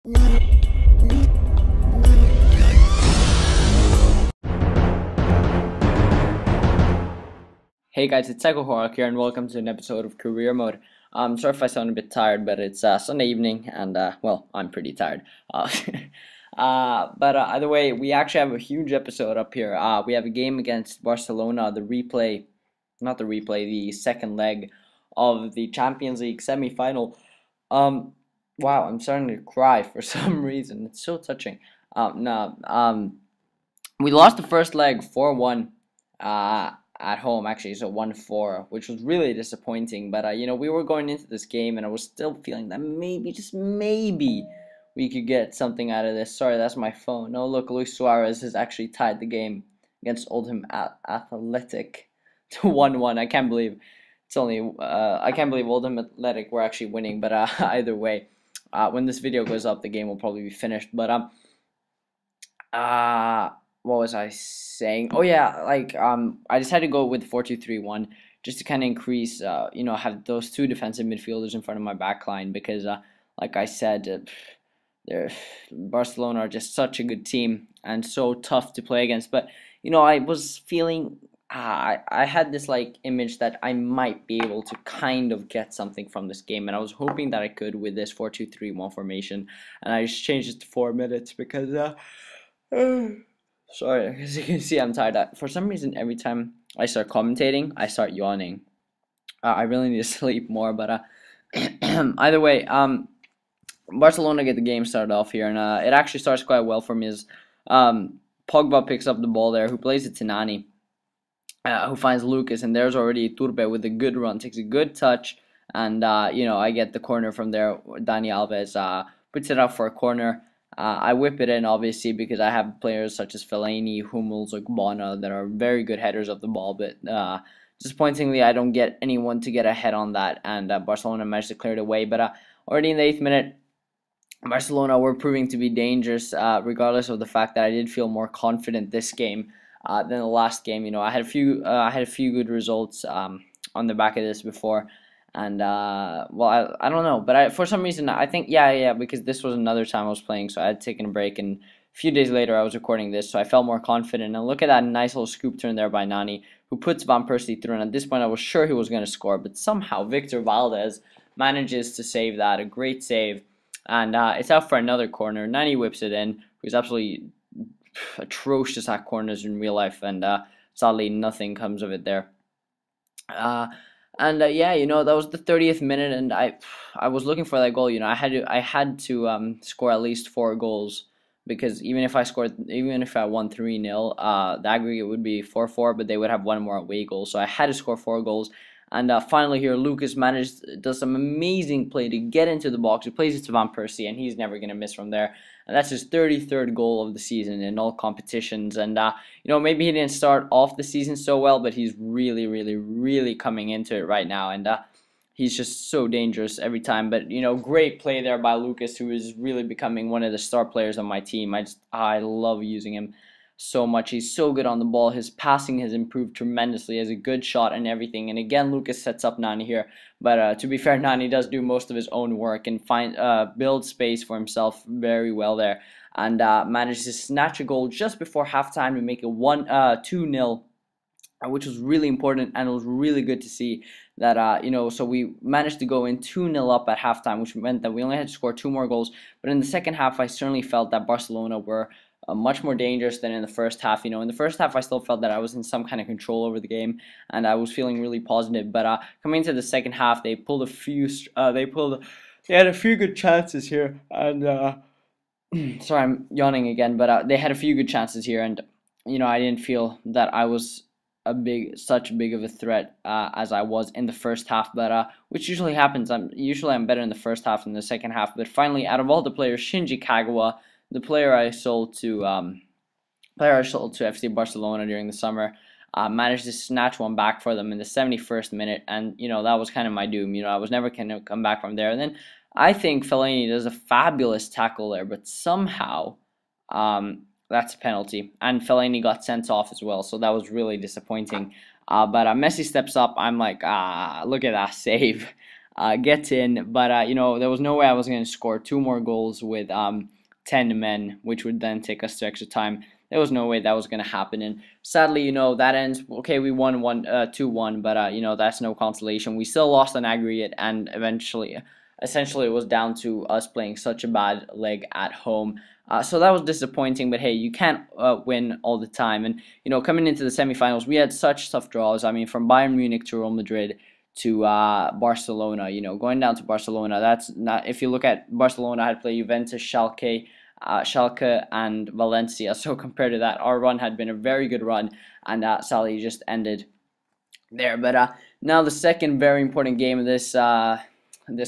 Hey guys, it's Psycho Horror here, and welcome to an episode of Career Mode. Sorry if I sound a bit tired, but it's Sunday evening, and well, I'm pretty tired. Uh, but either way, we actually have a huge episode up here. We have a game against Barcelona, the replay, not the replay, the second leg of the Champions League semi-final. Um, wow, I'm starting to cry for some reason. It's so touching. No, we lost the first leg 4-1 at home, actually, so 1-4, which was really disappointing. But we were going into this game and I was still feeling that maybe, just maybe, we could get something out of this. Sorry, that's my phone. Oh, look, Luis Suarez has actually tied the game against Oldham Athletic to 1-1. I can't believe I can't believe Oldham Athletic were actually winning. But either way, when this video goes up, the game will probably be finished. But what was I saying? Oh yeah, I decided to go with 4-2-3-1 just to kind of increase, have those two defensive midfielders in front of my back line because, like I said, Barcelona are just such a good team and so tough to play against. But I was feeling. I had this image that I might be able to kind of get something from this game, and I was hoping that I could with this 4-2-3-1 formation, and I just changed it to 4 minutes because sorry, as you can see, I'm tired. For some reason, every time I start commentating, I start yawning. I really need to sleep more, but either way, Barcelona get the game started off here, and it actually starts quite well for me as Pogba picks up the ball there, who plays it to Nani, who finds Lucas, and there's already Turbe with a good run, takes a good touch, and I get the corner from there. Dani Alves puts it up for a corner. I whip it in, obviously, because I have players such as Fellaini, Hummels, Ogbonna that are very good headers of the ball, but disappointingly, I don't get anyone to get ahead on that, and Barcelona managed to clear it away. But already in the 8th minute, Barcelona were proving to be dangerous, regardless of the fact that I did feel more confident this game than the last game. I had a few good results on the back of this before. And well, I don't know, but for some reason I think yeah, because this was another time I was playing, so I had taken a break, and a few days later I was recording this, so I felt more confident. And look at that nice little scoop turn there by Nani, who puts Van Persie through, and at this point I was sure he was going to score, but somehow Victor Valdez manages to save that, a great save, and it's out for another corner. Nani whips it in, who's absolutely atrocious at corners in real life, and sadly nothing comes of it there. And yeah, that was the 30th minute, and I was looking for that goal. I had to score at least 4 goals, because even if I won 3-0, the aggregate would be 4-4, but they would have one more away goal. So I had to score 4 goals. And finally here, Lucas does some amazing play to get into the box. He plays it to Van Persie, and he's never going to miss from there. And that's his 33rd goal of the season in all competitions. And, maybe he didn't start off the season so well, but he's really, really, really coming into it right now. And he's just so dangerous every time. But, great play there by Lucas, who is really becoming one of the star players on my team. I love using him so much. He's so good on the ball. His passing has improved tremendously. He has a good shot and everything. And again, Lucas sets up Nani here. But to be fair, Nani does do most of his own work and build space for himself very well there. And manages to snatch a goal just before halftime to make it 2-0. Which was really important, and it was really good to see that, so we managed to go in 2-0 up at halftime, which meant that we only had to score 2 more goals. But in the second half, I certainly felt that Barcelona were much more dangerous than in the first half. In the first half, I still felt that I was in some kind of control over the game, and I was feeling really positive. But coming into the second half, they pulled they had a few good chances here, and sorry, I'm yawning again. But they had a few good chances here, and I didn't feel that I was such big of a threat as I was in the first half, but which usually happens. I'm better in the first half than the second half. But finally, out of all the players, Shinji Kagawa, the player I sold to FC Barcelona during the summer, managed to snatch one back for them in the 71st minute, and that was kind of my doom. I was never going to come back from there. And then I think Fellaini does a fabulous tackle there, but somehow that's a penalty, and Fellaini got sent off as well, so that was really disappointing. But Messi steps up. I'm like, look at that save. gets in, but you know, there was no way I was going to score two more goals with 10 men, which would then take us to extra time. There was no way that was going to happen, and sadly, you know, that ends. Okay, we won 2-1, but you know, that's no consolation. We still lost on aggregate, and essentially, it was down to us playing such a bad leg at home. So that was disappointing, but hey, you can't win all the time. And you know, coming into the semifinals, we had such tough draws. I mean, from Bayern Munich to Real Madrid to Barcelona. You know, going down to Barcelona, that's not. If you look at Barcelona, had played Juventus, Schalke and Valencia. So compared to that, our run had been a very good run, and sadly just ended there. But now the second very important game of this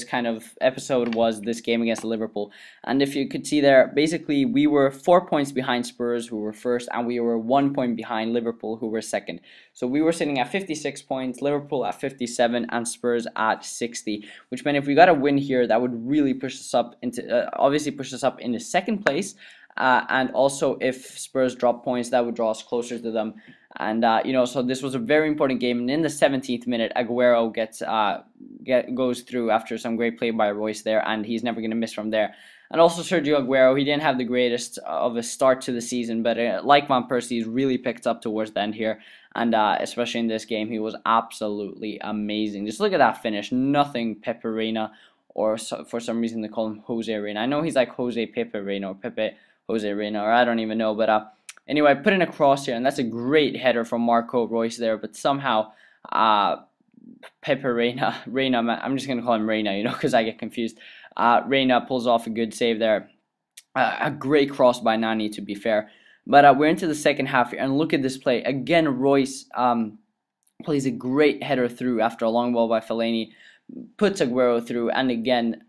kind of episode was this game against Liverpool. And if you could see there, basically we were 4 points behind Spurs, who were first, and we were 1 point behind Liverpool, who were second. So we were sitting at 56 points, Liverpool at 57, and Spurs at 60, which meant if we got a win here, that would really push us up into, obviously push us up into second place. And also, if Spurs drop points, that would draw us closer to them. And you know, so this was a very important game. And in the 17th minute, Aguero goes through after some great play by Royce there, and he's never going to miss from there. And also Sergio Aguero, he didn't have the greatest of a start to the season, but like Van Persie, he's really picked up towards the end here. And especially in this game, he was absolutely amazing. Just look at that finish. Nothing Pepe Reina, or for some reason they call him Jose Reina. I know he's like Jose Pepe Reina or Pepe Jose Reina, or I don't even know, but anyway, put in a cross here, and that's a great header from Marco Royce there, but somehow Pepe Reina, I'm just going to call him Reina, you know, because I get confused. Reina pulls off a good save there. A great cross by Nani, to be fair. But we're into the second half here, and look at this play. Again, Royce plays a great header through after a long ball by Fellaini. Puts Aguero through, and again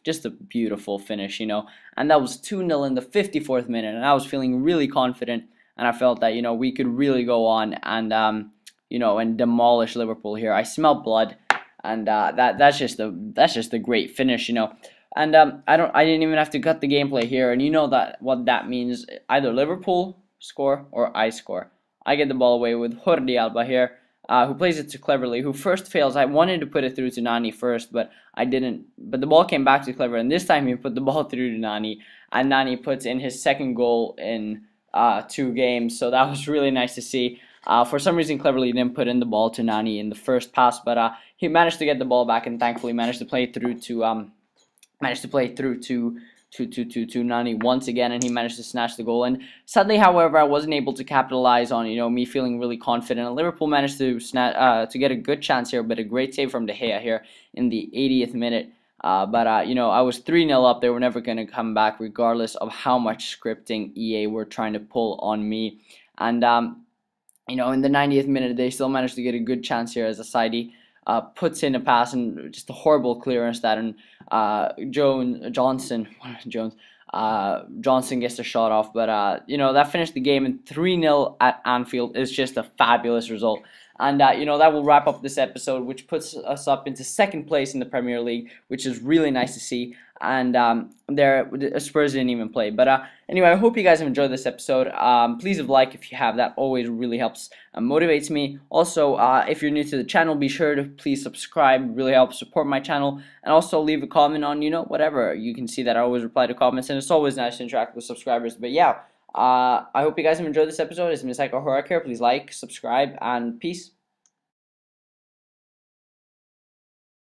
just a beautiful finish, you know. And that was 2-0 in the 54th minute, and I was feeling really confident, and I felt that, you know, we could really go on and you know, and demolish Liverpool here. I smelled blood, and that's just a great finish, you know. And I didn't even have to cut the gameplay here, and you know that what that means. Either Liverpool score or I score. I get the ball away with Jordi Alba here, who plays it too cleverly, who first fails. I wanted to put it through to Nani first, but I didn't. But the ball came back to Clever, and this time he put the ball through to Nani, and Nani puts in his second goal in 2 games. So that was really nice to see. For some reason, Cleverly didn't put in the ball to Nani in the first pass, but he managed to get the ball back, and thankfully managed to play through to Nani once again, and he managed to snatch the goal. And sadly, however, I wasn't able to capitalize on, you know, me feeling really confident. And Liverpool managed to to get a good chance here, but a great save from De Gea here in the 80th minute. But you know, I was 3-0 up. They were never going to come back, regardless of how much scripting EA were trying to pull on me. And you know, in the 90th minute, they still managed to get a good chance here as Asidi puts in a pass, and just a horrible clearance that, and Johnson gets the shot off. But you know, that finished the game, and 3-0 at Anfield is just a fabulous result. And you know, that will wrap up this episode, which puts us up into second place in the Premier League, which is really nice to see. And Spurs didn't even play. But anyway, I hope you guys have enjoyed this episode. Please leave a like if you have. That always really helps and motivates me. Also, if you're new to the channel, be sure to please subscribe. It really helps support my channel. And also leave a comment on, you know, whatever. You can see that I always reply to comments, and it's always nice to interact with subscribers. But yeah, I hope you guys have enjoyed this episode. It's been Psycho Horror here. Please like, subscribe, and peace.